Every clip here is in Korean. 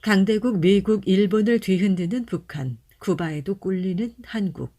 강대국 미국, 일본을 뒤흔드는 북한, 쿠바에도 꿀리는 한국,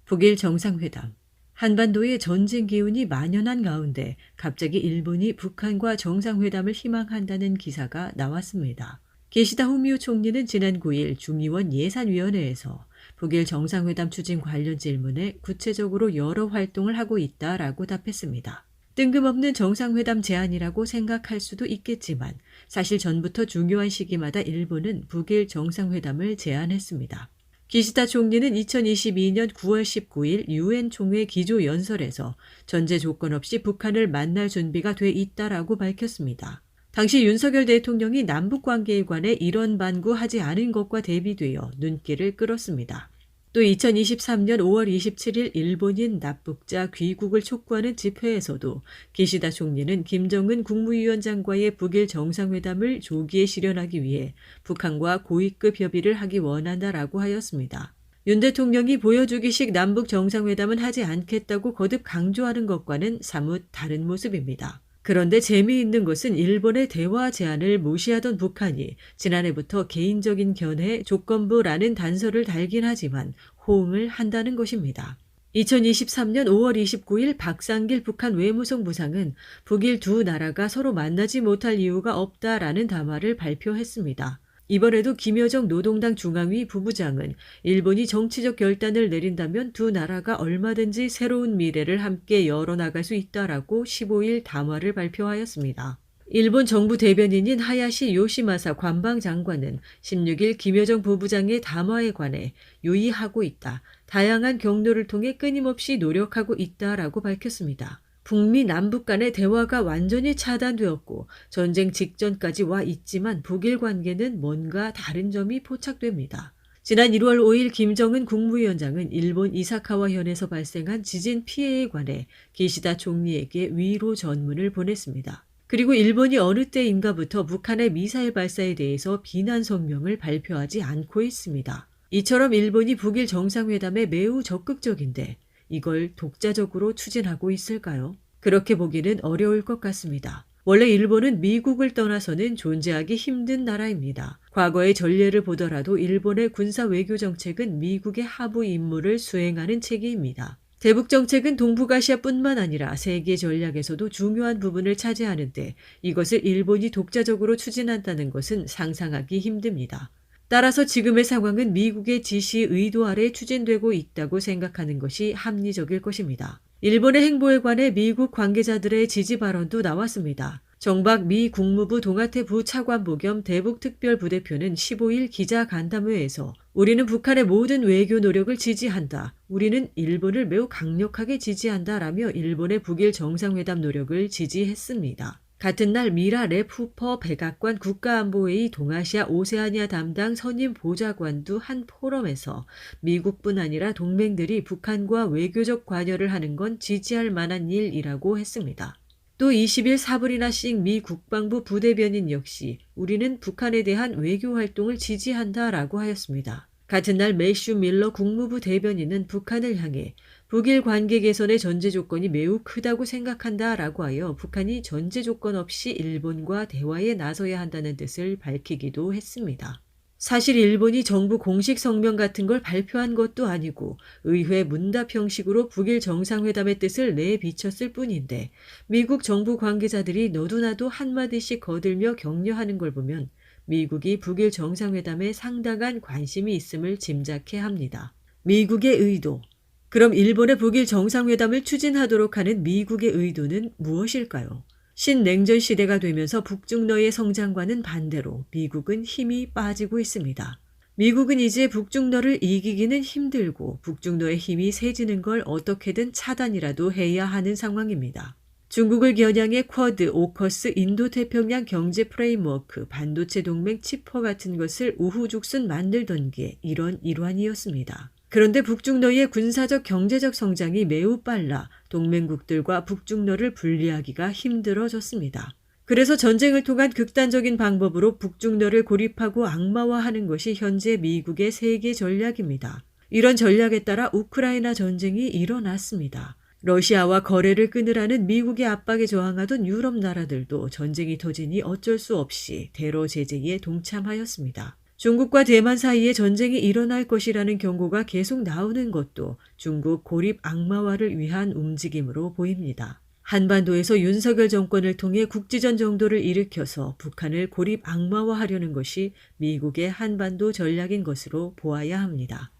북일 정상회담. 한반도의 전쟁 기운이 만연한 가운데 갑자기 일본이 북한과 정상회담을 희망한다는 기사가 나왔습니다. 기시다 후미오 총리는 지난 9일 중의원 예산위원회에서 북일 정상회담 추진 관련 질문에 구체적으로 여러 활동을 하고 있다라고 답했습니다. 뜬금없는 정상회담 제안이라고 생각할 수도 있겠지만 사실 전부터 중요한 시기마다 일본은 북일 정상회담을 제안했습니다. 기시다 총리는 2022년 9월 19일 유엔 총회 기조연설에서 전제 조건 없이 북한을 만날 준비가 돼 있다라고 밝혔습니다. 당시 윤석열 대통령이 남북관계에 관해 이런 반구하지 않은 것과 대비되어 눈길을 끌었습니다. 또 2023년 5월 27일 일본인 납북자 귀국을 촉구하는 집회에서도 기시다 총리는 김정은 국무위원장과의 북일 정상회담을 조기에 실현하기 위해 북한과 고위급 협의를 하기 원한다라고 하였습니다. 윤 대통령이 보여주기식 남북 정상회담은 하지 않겠다고 거듭 강조하는 것과는 사뭇 다른 모습입니다. 그런데 재미있는 것은 일본의 대화 제안을 무시하던 북한이 지난해부터 개인적인 견해 조건부라는 단서를 달긴 하지만 호응을 한다는 것입니다. 2023년 5월 29일 박상길 북한 외무성 부상은 북일 두 나라가 서로 만나지 못할 이유가 없다라는 담화를 발표했습니다. 이번에도 김여정 노동당 중앙위 부부장은 일본이 정치적 결단을 내린다면 두 나라가 얼마든지 새로운 미래를 함께 열어나갈 수 있다라고 15일 담화를 발표하였습니다. 일본 정부 대변인인 하야시 요시마사 관방장관은 16일 김여정 부부장의 담화에 관해 유의하고 있다. 다양한 경로를 통해 끊임없이 노력하고 있다라고 밝혔습니다. 북미 남북 간의 대화가 완전히 차단되었고 전쟁 직전까지 와 있지만 북일 관계는 뭔가 다른 점이 포착됩니다. 지난 1월 5일 김정은 국무위원장은 일본 이사카와 현에서 발생한 지진 피해에 관해 기시다 총리에게 위로 전문을 보냈습니다. 그리고 일본이 어느 때인가부터 북한의 미사일 발사에 대해서 비난 성명을 발표하지 않고 있습니다. 이처럼 일본이 북일 정상회담에 매우 적극적인데 이걸 독자적으로 추진하고 있을까요? 그렇게 보기는 어려울 것 같습니다. 원래 일본은 미국을 떠나서는 존재하기 힘든 나라입니다. 과거의 전례를 보더라도 일본의 군사 외교 정책은 미국의 하부 임무를 수행하는 체계입니다. 대북 정책은 동북아시아뿐만 아니라 세계 전략에서도 중요한 부분을 차지하는데 이것을 일본이 독자적으로 추진한다는 것은 상상하기 힘듭니다. 따라서 지금의 상황은 미국의 지시 의도 아래 추진되고 있다고 생각하는 것이 합리적일 것입니다. 일본의 행보에 관해 미국 관계자들의 지지 발언도 나왔습니다. 정박 미 국무부 동아태 부차관보 겸 대북특별부대표는 15일 기자간담회에서 우리는 북한의 모든 외교 노력을 지지한다. 우리는 일본을 매우 강력하게 지지한다라며 일본의 북일 정상회담 노력을 지지했습니다. 같은 날 미라 랩 후퍼 백악관 국가안보회의 동아시아 오세아니아 담당 선임 보좌관도 한 포럼에서 미국뿐 아니라 동맹들이 북한과 외교적 관여를 하는 건 지지할 만한 일이라고 했습니다. 또 20일 사브리나 싱 미 국방부 부대변인 역시 우리는 북한에 대한 외교 활동을 지지한다라고 하였습니다. 같은 날 매슈 밀러 국무부 대변인은 북한을 향해 북일 관계 개선의 전제 조건이 매우 크다고 생각한다라고 하여 북한이 전제 조건 없이 일본과 대화에 나서야 한다는 뜻을 밝히기도 했습니다. 사실 일본이 정부 공식 성명 같은 걸 발표한 것도 아니고 의회 문답 형식으로 북일 정상회담의 뜻을 내비쳤을 뿐인데 미국 정부 관계자들이 너도나도 한마디씩 거들며 격려하는 걸 보면 미국이 북일 정상회담에 상당한 관심이 있음을 짐작해 합니다. 미국의 의도. 그럼 일본의 북일 정상회담을 추진하도록 하는 미국의 의도는 무엇일까요? 신냉전 시대가 되면서 북중러의 성장과는 반대로 미국은 힘이 빠지고 있습니다. 미국은 이제 북중러를 이기기는 힘들고 북중러의 힘이 세지는 걸 어떻게든 차단이라도 해야 하는 상황입니다. 중국을 겨냥해 쿼드, 오커스, 인도태평양 경제 프레임워크, 반도체 동맹 치퍼 같은 것을 우후죽순 만들던 게 이런 일환이었습니다. 그런데 북중러의 군사적 경제적 성장이 매우 빨라 동맹국들과 북중러를 분리하기가 힘들어졌습니다. 그래서 전쟁을 통한 극단적인 방법으로 북중러를 고립하고 악마화하는 것이 현재 미국의 세계 전략입니다. 이런 전략에 따라 우크라이나 전쟁이 일어났습니다. 러시아와 거래를 끊으라는 미국의 압박에 저항하던 유럽 나라들도 전쟁이 터지니 어쩔 수 없이 대러 제재에 동참하였습니다. 중국과 대만 사이에 전쟁이 일어날 것이라는 경고가 계속 나오는 것도 중국 고립 악마화를 위한 움직임으로 보입니다. 한반도에서 윤석열 정권을 통해 국지전 정도를 일으켜서 북한을 고립 악마화하려는 것이 미국의 한반도 전략인 것으로 보아야 합니다.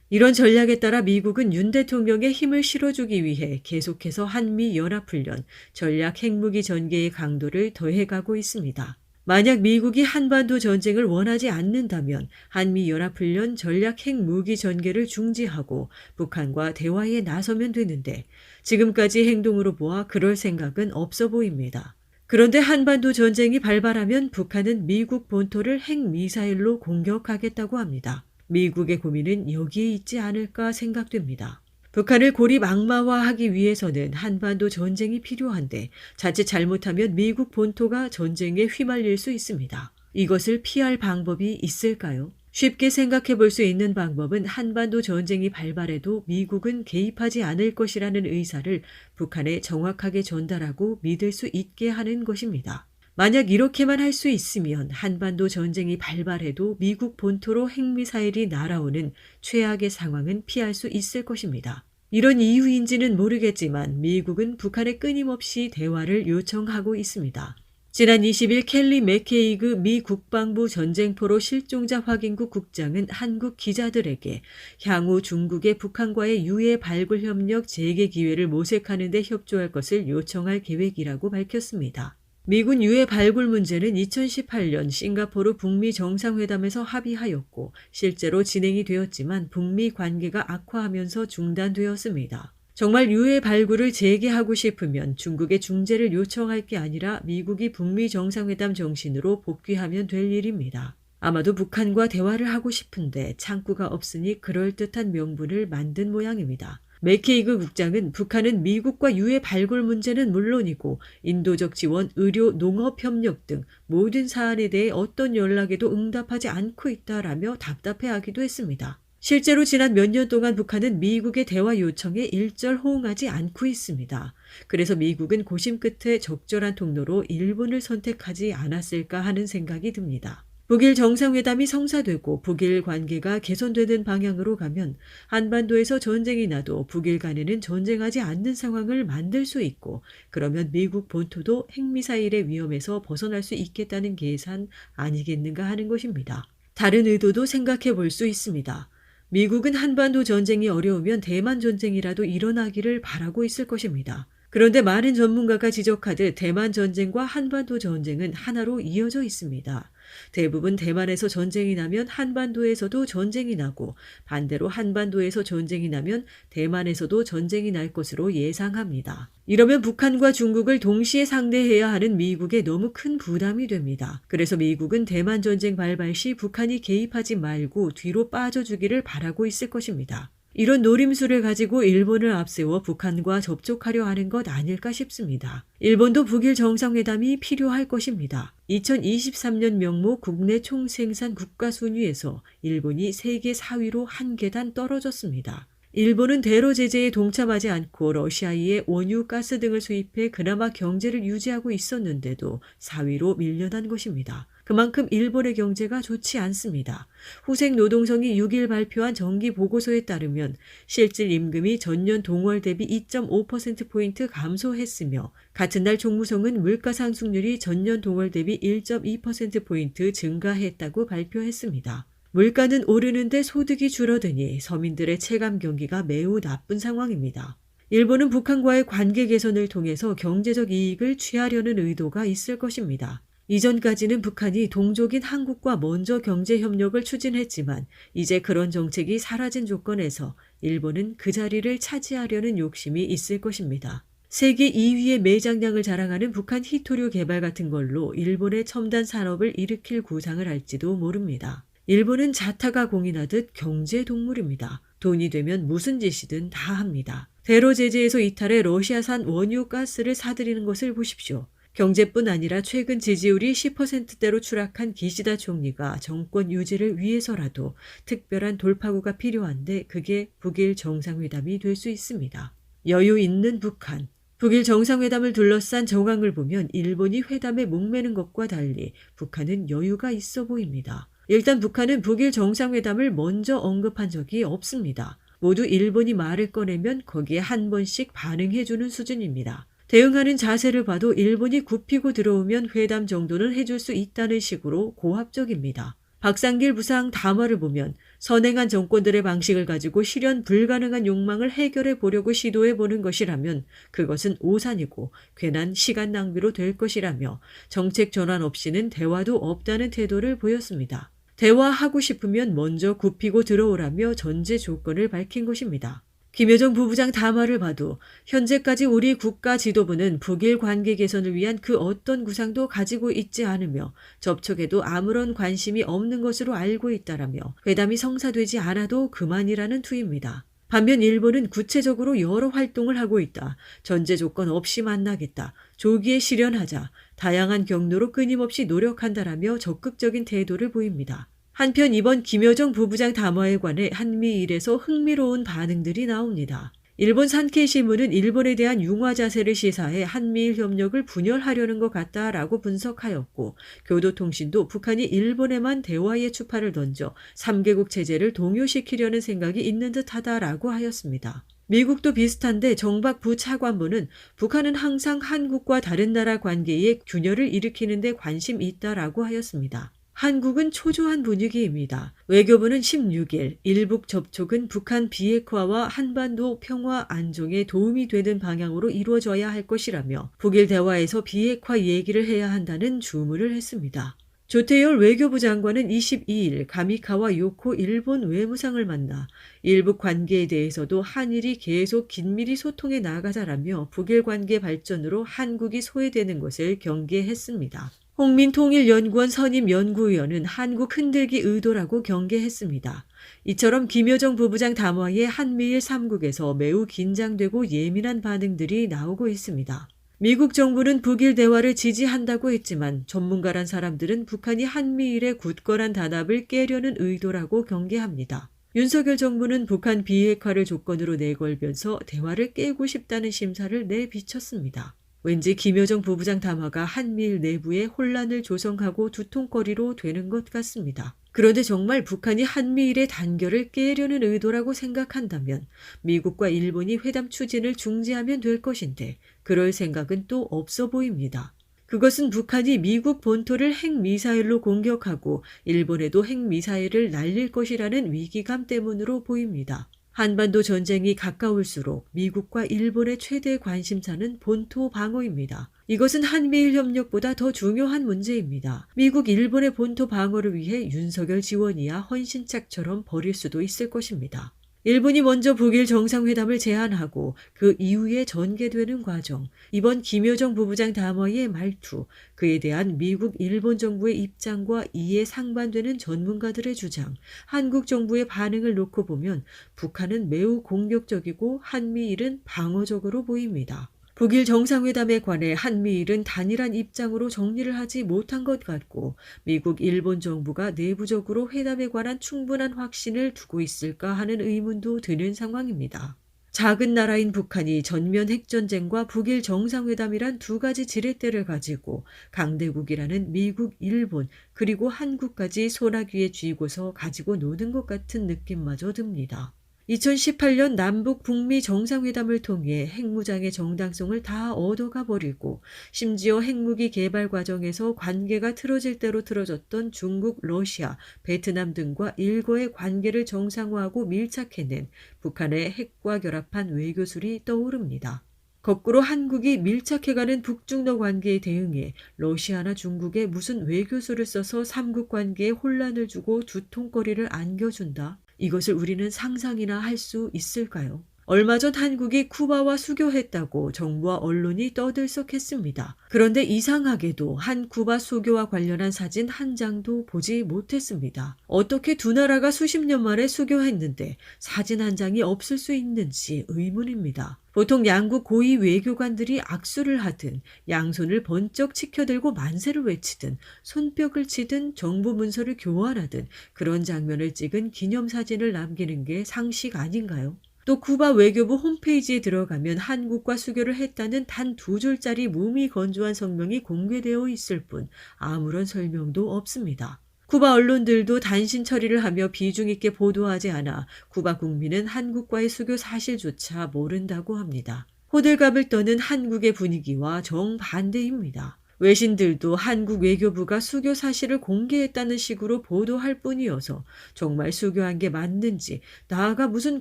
이런 전략에 따라 미국은 윤 대통령에 힘을 실어주기 위해 계속해서 한미연합훈련, 전략 핵무기 전개의 강도를 더해가고 있습니다. 만약 미국이 한반도 전쟁을 원하지 않는다면 한미연합훈련 전략 핵무기 전개를 중지하고 북한과 대화에 나서면 되는데 지금까지 행동으로 보아 그럴 생각은 없어 보입니다. 그런데 한반도 전쟁이 발발하면 북한은 미국 본토를 핵미사일로 공격하겠다고 합니다. 미국의 고민은 여기에 있지 않을까 생각됩니다. 북한을 고립 악마화하기 위해서는 한반도 전쟁이 필요한데 자칫 잘못하면 미국 본토가 전쟁에 휘말릴 수 있습니다. 이것을 피할 방법이 있을까요? 쉽게 생각해 볼 수 있는 방법은 한반도 전쟁이 발발해도 미국은 개입하지 않을 것이라는 의사를 북한에 정확하게 전달하고 믿을 수 있게 하는 것입니다. 만약 이렇게만 할 수 있으면 한반도 전쟁이 발발해도 미국 본토로 핵미사일이 날아오는 최악의 상황은 피할 수 있을 것입니다. 이런 이유인지는 모르겠지만 미국은 북한에 끊임없이 대화를 요청하고 있습니다. 지난 20일 켈리 맥케이그 미 국방부 전쟁포로 실종자 확인국 국장은 한국 기자들에게 향후 중국의 북한과의 유해 발굴 협력 재개 기회를 모색하는 데 협조할 것을 요청할 계획이라고 밝혔습니다. 미군 유해 발굴 문제는 2018년 싱가포르 북미 정상회담에서 합의하였고 실제로 진행이 되었지만 북미 관계가 악화하면서 중단되었습니다. 정말 유해 발굴을 재개하고 싶으면 중국의 중재를 요청할 게 아니라 미국이 북미 정상회담 정신으로 복귀하면 될 일입니다. 아마도 북한과 대화를 하고 싶은데 창구가 없으니 그럴듯한 명분을 만든 모양입니다. 맥케이그 국장은 북한은 미국과 유해 발굴 문제는 물론이고 인도적 지원, 의료, 농업 협력 등 모든 사안에 대해 어떤 연락에도 응답하지 않고 있다라며 답답해하기도 했습니다. 실제로 지난 몇 년 동안 북한은 미국의 대화 요청에 일절 호응하지 않고 있습니다. 그래서 미국은 고심 끝에 적절한 통로로 일본을 선택하지 않았을까 하는 생각이 듭니다. 북일 정상회담이 성사되고 북일 관계가 개선되는 방향으로 가면 한반도에서 전쟁이 나도 북일 간에는 전쟁하지 않는 상황을 만들 수 있고 그러면 미국 본토도 핵미사일의 위험에서 벗어날 수 있겠다는 계산 아니겠는가 하는 것입니다. 다른 의도도 생각해 볼 수 있습니다. 미국은 한반도 전쟁이 어려우면 대만 전쟁이라도 일어나기를 바라고 있을 것입니다. 그런데 많은 전문가가 지적하듯 대만 전쟁과 한반도 전쟁은 하나로 이어져 있습니다. 대부분 대만에서 전쟁이 나면 한반도에서도 전쟁이 나고 반대로 한반도에서 전쟁이 나면 대만에서도 전쟁이 날 것으로 예상합니다. 이러면 북한과 중국을 동시에 상대해야 하는 미국에 너무 큰 부담이 됩니다. 그래서 미국은 대만 전쟁 발발 시 북한이 개입하지 말고 뒤로 빠져주기를 바라고 있을 것입니다. 이런 노림수를 가지고 일본을 앞세워 북한과 접촉하려 하는 것 아닐까 싶습니다. 일본도 북일 정상회담이 필요할 것입니다. 2023년 명목 국내 총생산 국가 순위에서 일본이 세계 4위로 한 계단 떨어졌습니다. 일본은 대러 제재에 동참하지 않고 러시아의 원유, 가스 등을 수입해 그나마 경제를 유지하고 있었는데도 4위로 밀려난 것입니다. 그만큼 일본의 경제가 좋지 않습니다. 후생 노동성이 6일 발표한 정기 보고서에 따르면 실질 임금이 전년 동월 대비 2.5%포인트 감소했으며 같은 날 총무성은 물가 상승률이 전년 동월 대비 1.2%포인트 증가했다고 발표했습니다. 물가는 오르는데 소득이 줄어드니 서민들의 체감 경기가 매우 나쁜 상황입니다. 일본은 북한과의 관계 개선을 통해서 경제적 이익을 취하려는 의도가 있을 것입니다. 이전까지는 북한이 동족인 한국과 먼저 경제협력을 추진했지만 이제 그런 정책이 사라진 조건에서 일본은 그 자리를 차지하려는 욕심이 있을 것입니다. 세계 2위의 매장량을 자랑하는 북한 히토류 개발 같은 걸로 일본의 첨단 산업을 일으킬 구상을 할지도 모릅니다. 일본은 자타가 공인하듯 경제 동물입니다. 돈이 되면 무슨 짓이든 다 합니다. 대러 제재에서 이탈해 러시아산 원유 가스를 사들이는 것을 보십시오. 경제뿐 아니라 최근 지지율이 10%대로 추락한 기시다 총리가 정권 유지를 위해서라도 특별한 돌파구가 필요한데 그게 북일 정상회담이 될 수 있습니다. 여유 있는 북한. 북일 정상회담을 둘러싼 정황을 보면 일본이 회담에 목매는 것과 달리 북한은 여유가 있어 보입니다. 일단 북한은 북일 정상회담을 먼저 언급한 적이 없습니다. 모두 일본이 말을 꺼내면 거기에 한 번씩 반응해주는 수준입니다. 대응하는 자세를 봐도 일본이 굽히고 들어오면 회담 정도는 해줄 수 있다는 식으로 고압적입니다. 박상길 부상 담화를 보면 선행한 정권들의 방식을 가지고 실현 불가능한 욕망을 해결해 보려고 시도해 보는 것이라면 그것은 오산이고 괜한 시간 낭비로 될 것이라며 정책 전환 없이는 대화도 없다는 태도를 보였습니다. 대화하고 싶으면 먼저 굽히고 들어오라며 전제 조건을 밝힌 것입니다. 김여정 부부장 담화를 봐도 현재까지 우리 국가 지도부는 북일 관계 개선을 위한 그 어떤 구상도 가지고 있지 않으며 접촉에도 아무런 관심이 없는 것으로 알고 있다라며 회담이 성사되지 않아도 그만이라는 투입니다. 반면 일본은 구체적으로 여러 활동을 하고 있다. 전제 조건 없이 만나겠다. 조기에 실현하자. 다양한 경로로 끊임없이 노력한다라며 적극적인 태도를 보입니다. 한편 이번 김여정 부부장 담화에 관해 한미일에서 흥미로운 반응들이 나옵니다. 일본 산케이 신문은 일본에 대한 융화 자세를 시사해 한미일 협력을 분열하려는 것 같다라고 분석하였고, 교도통신도 북한이 일본에만 대화의 추파를 던져 3개국 체제를 동요시키려는 생각이 있는 듯하다라고 하였습니다. 미국도 비슷한데 정박 부차관보는 북한은 항상 한국과 다른 나라 관계에 균열을 일으키는 데 관심이 있다라고 하였습니다. 한국은 초조한 분위기입니다. 외교부는 16일 일북 접촉은 북한 비핵화와 한반도 평화 안정에 도움이 되는 방향으로 이루어져야 할 것이라며 북일 대화에서 비핵화 얘기를 해야 한다는 주문을 했습니다. 조태열 외교부 장관은 22일 가미카와 요코 일본 외무상을 만나 일북 관계에 대해서도 한일이 계속 긴밀히 소통해 나가자라며 북일 관계 발전으로 한국이 소외되는 것을 경계했습니다. 홍민통일연구원 선임 연구위원은 한국 흔들기 의도라고 경계했습니다. 이처럼 김여정 부부장 담화에 한미일 3국에서 매우 긴장되고 예민한 반응들이 나오고 있습니다. 미국 정부는 북일 대화를 지지한다고 했지만 전문가란 사람들은 북한이 한미일의 굳건한 단합을 깨려는 의도라고 경계합니다. 윤석열 정부는 북한 비핵화를 조건으로 내걸면서 대화를 깨고 싶다는 심사를 내비쳤습니다. 왠지 김여정 부부장 담화가 한미일 내부에 혼란을 조성하고 두통거리로 되는 것 같습니다. 그런데 정말 북한이 한미일의 단결을 깨려는 의도라고 생각한다면 미국과 일본이 회담 추진을 중지하면 될 것인데 그럴 생각은 또 없어 보입니다. 그것은 북한이 미국 본토를 핵미사일로 공격하고 일본에도 핵미사일을 날릴 것이라는 위기감 때문으로 보입니다. 한반도 전쟁이 가까울수록 미국과 일본의 최대 관심사는 본토 방어입니다. 이것은 한미일 협력보다 더 중요한 문제입니다. 미국, 일본의 본토 방어를 위해 윤석열 지원이야 헌신짝처럼 벌일 수도 있을 것입니다. 일본이 먼저 북일 정상회담을 제안하고 그 이후에 전개되는 과정, 이번 김여정 부부장 담화의 말투, 그에 대한 미국, 일본 정부의 입장과 이에 상반되는 전문가들의 주장, 한국 정부의 반응을 놓고 보면 북한은 매우 공격적이고 한미일은 방어적으로 보입니다. 북일 정상회담에 관해 한미일은 단일한 입장으로 정리를 하지 못한 것 같고 미국, 일본 정부가 내부적으로 회담에 관한 충분한 확신을 두고 있을까 하는 의문도 드는 상황입니다. 작은 나라인 북한이 전면 핵전쟁과 북일 정상회담이란 두 가지 지렛대를 가지고 강대국이라는 미국, 일본 그리고 한국까지 소나기에 쥐고서 가지고 노는 것 같은 느낌마저 듭니다. 2018년 남북 북미 정상회담을 통해 핵무장의 정당성을 다 얻어가 버리고 심지어 핵무기 개발 과정에서 관계가 틀어질 대로 틀어졌던 중국, 러시아, 베트남 등과 일거의 관계를 정상화하고 밀착해낸 북한의 핵과 결합한 외교술이 떠오릅니다. 거꾸로 한국이 밀착해가는 북중러 관계에 대응해 러시아나 중국에 무슨 외교술을 써서 삼국 관계에 혼란을 주고 두통거리를 안겨준다. 이것을 우리는 상상이나 할 수 있을까요? 얼마 전 한국이 쿠바와 수교했다고 정부와 언론이 떠들썩했습니다. 그런데 이상하게도 한 쿠바 수교와 관련한 사진 한 장도 보지 못했습니다. 어떻게 두 나라가 수십 년 만에 수교했는데 사진 한 장이 없을 수 있는지 의문입니다. 보통 양국 고위 외교관들이 악수를 하든 양손을 번쩍 치켜들고 만세를 외치든 손뼉을 치든 정부 문서를 교환하든 그런 장면을 찍은 기념사진을 남기는 게 상식 아닌가요? 또 쿠바 외교부 홈페이지에 들어가면 한국과 수교를 했다는 단 2줄짜리 무미건조한 성명이 공개되어 있을 뿐 아무런 설명도 없습니다. 쿠바 언론들도 단신 처리를 하며 비중 있게 보도하지 않아 쿠바 국민은 한국과의 수교 사실조차 모른다고 합니다. 호들갑을 떠는 한국의 분위기와 정반대입니다. 외신들도 한국 외교부가 수교 사실을 공개했다는 식으로 보도할 뿐이어서 정말 수교한 게 맞는지, 나아가 무슨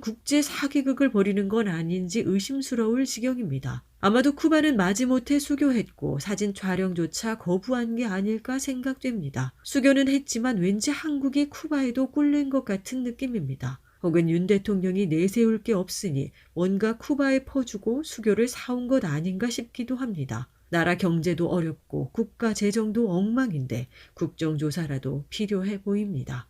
국제 사기극을 벌이는 건 아닌지 의심스러울 지경입니다. 아마도 쿠바는 마지못해 수교했고 사진 촬영조차 거부한 게 아닐까 생각됩니다. 수교는 했지만 왠지 한국이 쿠바에도 꿀린 것 같은 느낌입니다. 혹은 윤 대통령이 내세울 게 없으니 뭔가 쿠바에 퍼주고 수교를 사온 것 아닌가 싶기도 합니다. 나라 경제도 어렵고 국가 재정도 엉망인데 국정조사라도 필요해 보입니다.